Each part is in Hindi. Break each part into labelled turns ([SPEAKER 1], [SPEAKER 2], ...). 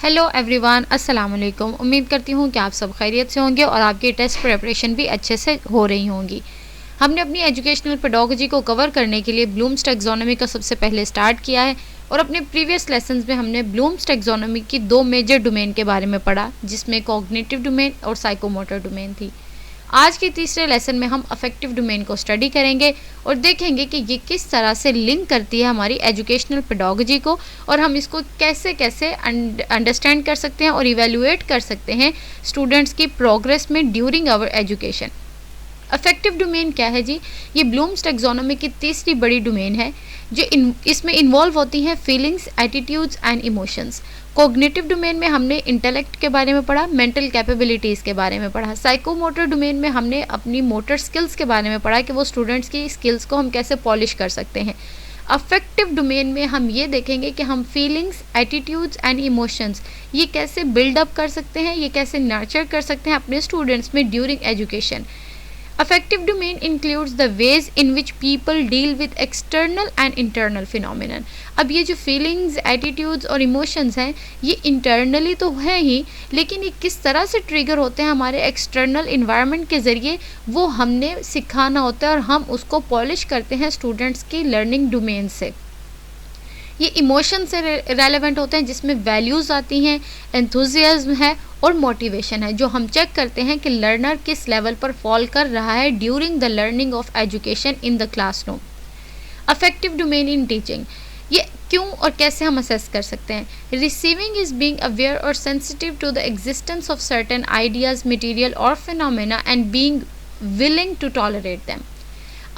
[SPEAKER 1] हेलो एवरीवन, अस्सलाम वालेकुम। उम्मीद करती हूँ कि आप सब खैरियत से होंगे और आपकी टेस्ट प्रिपरेशन भी अच्छे से हो रही होंगी। हमने अपनी एजुकेशनल पेडागोजी को कवर करने के लिए ब्लूम्स टैक्सोनॉमी का सबसे पहले स्टार्ट किया है और अपने प्रीवियस लेसन्स में हमने ब्लूम्स टैक्सोनॉमी की दो मेजर डोमेन के बारे में पढ़ा, जिसमें कॉग्निटिव डोमेन और साइकोमोटर डोमेन थी। आज के तीसरे लेसन में हम अफेक्टिव डोमेन को स्टडी करेंगे और देखेंगे कि ये किस तरह से लिंक करती है हमारी एजुकेशनल पेडागोजी को और हम इसको कैसे कैसे अंडरस्टैंड कर सकते हैं और इवेल्युएट कर सकते हैं स्टूडेंट्स की प्रोग्रेस में during our education. Affective domain क्या है जी? ये ब्लूम्स टैक्सोनॉमी की तीसरी बड़ी डोमेन है जो इसमें इन्वॉल्व होती हैं feelings, attitudes and emotions. Cognitive domain में हमने इंटेलेक्ट के बारे में पढ़ा, मेंटल कैपेबिलिटीज़ के बारे में पढ़ा। साइकोमोटर डोमेन में हमने अपनी मोटर स्किल्स के बारे में पढ़ा कि वो स्टूडेंट्स की स्किल्स को हम कैसे पॉलिश कर सकते हैं। अफेक्टिव डोमेन में हम ये देखेंगे कि हम फीलिंग्स, एटीट्यूड्स एंड इमोशंस ये कैसे बिल्डअप कर सकते हैं, ये कैसे नर्चर कर सकते हैं अपने स्टूडेंट्स में during education. Affective domain includes the ways in which people deal with external and internal phenomenon। अब ये जो feelings, attitudes और emotions हैं ये internally तो है ही, लेकिन ये किस तरह से ट्रिगर होते हैं हमारे external environment के ज़रिए वो हमने सिखाना होता है और हम उसको पॉलिश करते हैं स्टूडेंट्स की लर्निंग डोमेन से। ये इमोशन से रेलेवेंट होते हैं जिसमें वैल्यूज़ आती हैं, एंथुजियाज्म है और मोटिवेशन है, जो हम चेक करते हैं कि लर्नर किस लेवल पर फॉल कर रहा है during the learning of education in the classroom. Affective domain in teaching, ये क्यों और कैसे हम असेस कर सकते हैं? रिसीविंग इज बीइंग अवेयर और sensitive to the existence of certain ideas, material और phenomena and being willing to tolerate them.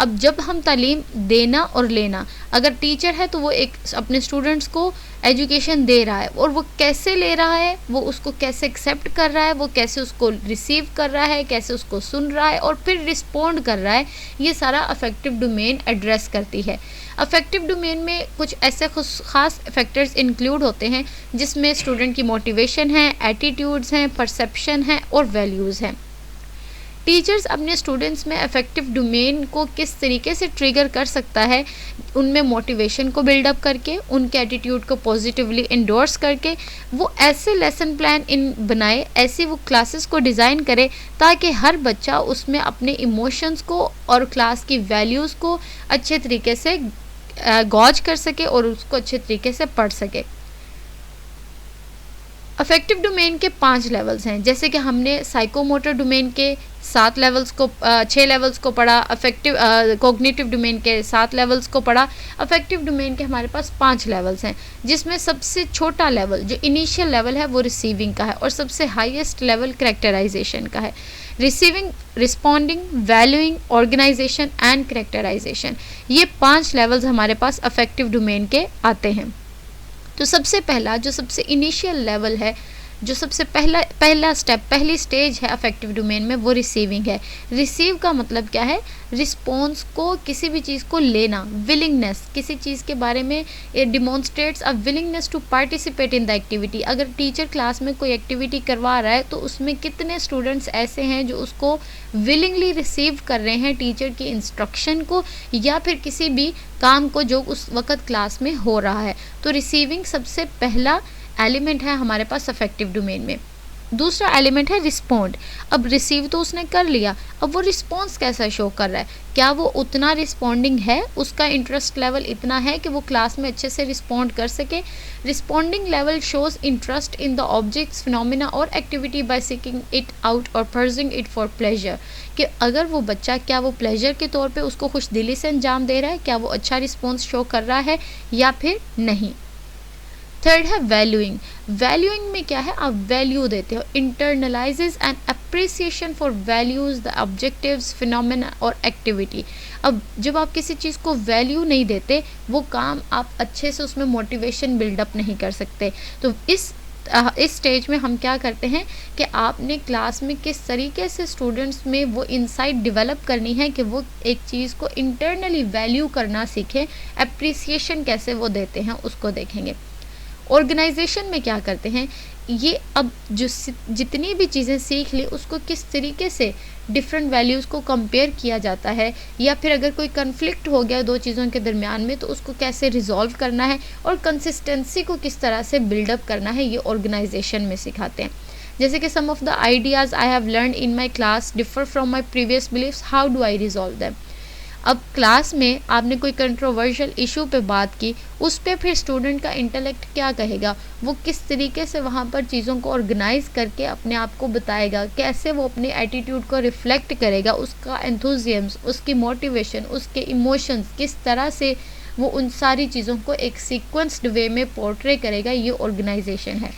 [SPEAKER 1] अब जब हम तालीम देना और लेना, अगर टीचर है तो वो एक अपने स्टूडेंट्स को एजुकेशन दे रहा है और वो कैसे ले रहा है, वो उसको कैसे एक्सेप्ट कर रहा है, वो कैसे उसको रिसीव कर रहा है, कैसे उसको सुन रहा है और फिर रिस्पोंड कर रहा है, ये सारा अफेक्टिव डोमेन एड्रेस करती है। अफेक्टिव डोमेन में कुछ ऐसे ख़ास फैक्टर्स इंक्लूड होते हैं जिसमें स्टूडेंट की मोटिवेशन है, एटीट्यूड्स हैं, परसेप्शन है और वैल्यूज़ हैं। टीचर्स अपने स्टूडेंट्स में अफेक्टिव डोमेन को किस तरीके से ट्रिगर कर सकता है, उनमें मोटिवेशन को बिल्डअप करके, उनके एटीट्यूड को पॉजिटिवली इंडोर्स करके वो ऐसे लेसन प्लान बनाए, ऐसी वो क्लासेस को डिज़ाइन करे ताकि हर बच्चा उसमें अपने इमोशंस को और क्लास की वैल्यूज़ को अच्छे तरीके से गॉज कर सके और उसको अच्छे तरीके से पढ़ सके। अफेक्टिव डोमेन के 5 लेवल्स हैं, जैसे कि हमने साइकोमोटर डोमेन के 6 लेवल्स को पढ़ा, अफेक्टिव कॉग्निटिव डोमेन के 7 लेवल्स को पढ़ा। अफेक्टिव डोमेन के हमारे पास 5 लेवल्स हैं, जिसमें सबसे छोटा लेवल जो इनिशियल लेवल है वो रिसीविंग का है और सबसे हाईएस्ट लेवल कैरेक्टराइजेशन का है। Receiving, responding, valuing, organization and characterization, ये 5 लेवल्स हमारे पास अफेक्टिव डोमेन के आते हैं। तो सबसे पहला जो सबसे इनिशियल लेवल है, जो सबसे पहला स्टेप, पहली स्टेज है अफेक्टिव डोमेन में, वो रिसीविंग है। रिसीव का मतलब क्या है? रिस्पॉन्स को, किसी भी चीज़ को लेना, विलिंगनेस, किसी चीज़ के बारे में demonstrates a willingness to participate in the activity. अगर टीचर क्लास में कोई एक्टिविटी करवा रहा है तो उसमें कितने स्टूडेंट्स ऐसे हैं जो उसको विलिंगली रिसीव कर रहे हैं, टीचर की इंस्ट्रक्शन को या फिर किसी भी काम को जो उस वक़्त क्लास में हो रहा है। तो रिसीविंग सबसे पहला एलिमेंट है हमारे पास अफेक्टिव डोमेन में। दूसरा एलिमेंट है रिस्पॉन्ड। अब रिसीव तो उसने कर लिया, अब वो रिस्पॉन्स कैसा शो कर रहा है? क्या वो उतना रिस्पॉन्डिंग है, उसका इंटरेस्ट लेवल इतना है कि वो क्लास में अच्छे से रिस्पॉन्ड कर सके? Responding level shows interest in the objects, phenomena और activity by seeking it out और पर्सिंग इट फॉर प्लेजर। कि अगर वो बच्चा, क्या वो प्लेजर के तौर पे उसको खुश दिली से अंजाम दे रहा है, क्या वो अच्छा रिस्पॉन्स शो कर रहा है या फिर नहीं। थर्ड है वैल्यूइंग। वैल्यूइंग में क्या है? आप वैल्यू देते हो, internalizes and appreciation for values, the objectives, phenomena और एक्टिविटी। अब जब आप किसी चीज़ को वैल्यू नहीं देते, वो काम आप अच्छे से उसमें मोटिवेशन बिल्डअप नहीं कर सकते। तो इस स्टेज में हम क्या करते हैं कि आपने क्लास में किस तरीके से स्टूडेंट्स में वो इंसाइट डेवलप करनी है कि वो एक चीज़ को इंटरनली वैल्यू करना सीखें, अप्रिसिएशन कैसे वो देते हैं उसको देखेंगे। ऑर्गेनाइजेशन में क्या करते हैं, ये अब जो जितनी भी चीज़ें सीख ली उसको किस तरीके से डिफरेंट वैल्यूज़ को कंपेयर किया जाता है, या फिर अगर कोई कन्फ्लिक्ट हो गया दो चीज़ों के दरमियान में तो उसको कैसे रिजॉल्व करना है और कंसिस्टेंसी को किस तरह से बिल्डअप करना है, ये ऑर्गेनाइजेशन में सिखाते हैं। जैसे कि some of the ideas I have learn in my class differ from my previous beliefs, how do I resolve them. अब क्लास में आपने कोई कंट्रोवर्शियल इशू पे बात की, उस पे फिर स्टूडेंट का इंटेलेक्ट क्या कहेगा, वो किस तरीके से वहाँ पर चीज़ों को ऑर्गेनाइज करके अपने आप को बताएगा, कैसे वो अपने एटीट्यूड को रिफ्लेक्ट करेगा, उसका एंथुजियम्स, उसकी मोटिवेशन, उसके इमोशंस किस तरह से वो उन सारी चीज़ों को एक सीक्वेंस्ड वे में पोर्ट्रे करेगा, ये ऑर्गेनाइजेशन है।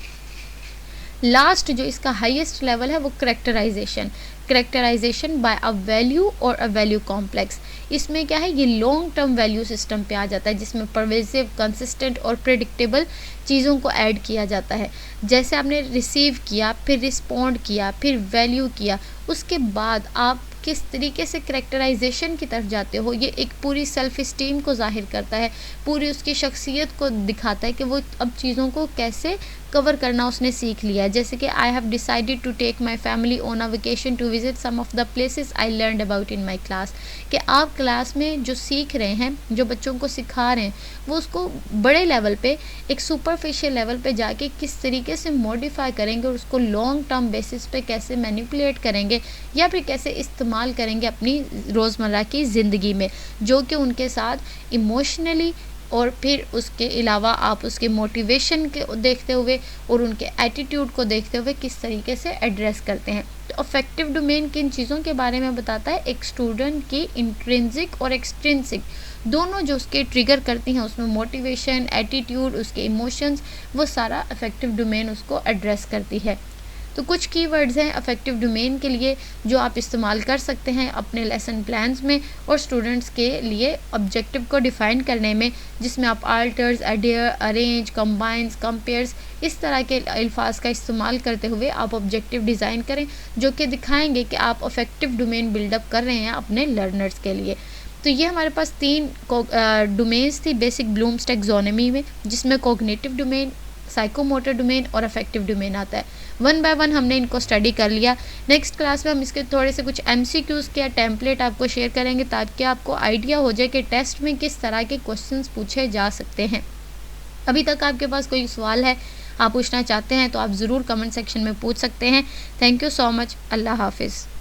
[SPEAKER 1] लास्ट जो इसका हाईएस्ट लेवल है वो करेक्टराइजेशन बाय अ वैल्यू और अ वैल्यू कॉम्प्लेक्स। इसमें क्या है, ये लॉन्ग टर्म वैल्यू सिस्टम पे आ जाता है जिसमें परवेसिव, कंसिस्टेंट और प्रेडिक्टेबल चीज़ों को ऐड किया जाता है। जैसे आपने रिसीव किया, फिर रिस्पॉन्ड किया, फिर वैल्यू किया, उसके बाद आप किस तरीके से करेक्टराइजेशन की तरफ जाते हो, ये एक पूरी सेल्फ इस्टीम को जाहिर करता है, पूरी उसकी शख्सियत को दिखाता है कि वो अब चीज़ों को कैसे कवर करना उसने सीख लिया है। जैसे कि I have decided to take my family on a vacation to visit some of the places I learned about in my class, कि आप क्लास में जो सीख रहे हैं, जो बच्चों को सिखा रहे हैं, वो उसको बड़े लेवल पे, एक सुपरफिशियल लेवल पे जाके किस तरीके से मॉडिफाई करेंगे और उसको लॉन्ग टर्म बेसिस पे कैसे मैनिपुलेट करेंगे या फिर कैसे इस्तेमाल करेंगे अपनी रोज़मर्रा की ज़िंदगी में, जो कि उनके साथ इमोशनली और फिर उसके अलावा आप उसके मोटिवेशन के देखते हुए और उनके एटीट्यूड को देखते हुए किस तरीके से एड्रेस करते हैं। तो अफेक्टिव डोमेन किन चीज़ों के बारे में बताता है, एक स्टूडेंट की इंट्रिंसिक और एक्सट्रिंसिक दोनों जो उसके ट्रिगर करती हैं, उसमें मोटिवेशन, एटीट्यूड, उसके इमोशंस, वो सारा अफेक्टिव डोमेन उसको एड्रेस करती है। तो कुछ कीवर्ड्स हैं अफेक्टिव डोमेन के लिए जो आप इस्तेमाल कर सकते हैं अपने लेसन प्लान्स में और स्टूडेंट्स के लिए ऑब्जेक्टिव को डिफ़ाइन करने में, जिसमें आप alters, adhere, arrange, combines, compares, इस तरह के अल्फाज का इस्तेमाल करते हुए आप ऑब्जेक्टिव डिज़ाइन करें जो कि दिखाएंगे कि आप अफेक्टिव डोमेन बिल्डअप कर रहे हैं अपने लर्नर्स के लिए। तो ये हमारे पास 3 डोमेन्स थी बेसिक ब्लूम्स टैक्सोनॉमी में, जिसमें कॉग्निटिव डोमेन, साइकोमोटर डोमेन और अफेक्टिव डोमेन आता है। वन बाय वन हमने इनको स्टडी कर लिया। नेक्स्ट क्लास में हम इसके थोड़े से कुछ MCQs के टेम्पलेट आपको शेयर करेंगे ताकि आपको आइडिया हो जाए कि टेस्ट में किस तरह के क्वेश्चंस पूछे जा सकते हैं। अभी तक आपके पास कोई सवाल है, आप पूछना चाहते हैं तो आप ज़रूर कमेंट सेक्शन में पूछ सकते हैं। Thank you so much. अल्लाह हाफिज़।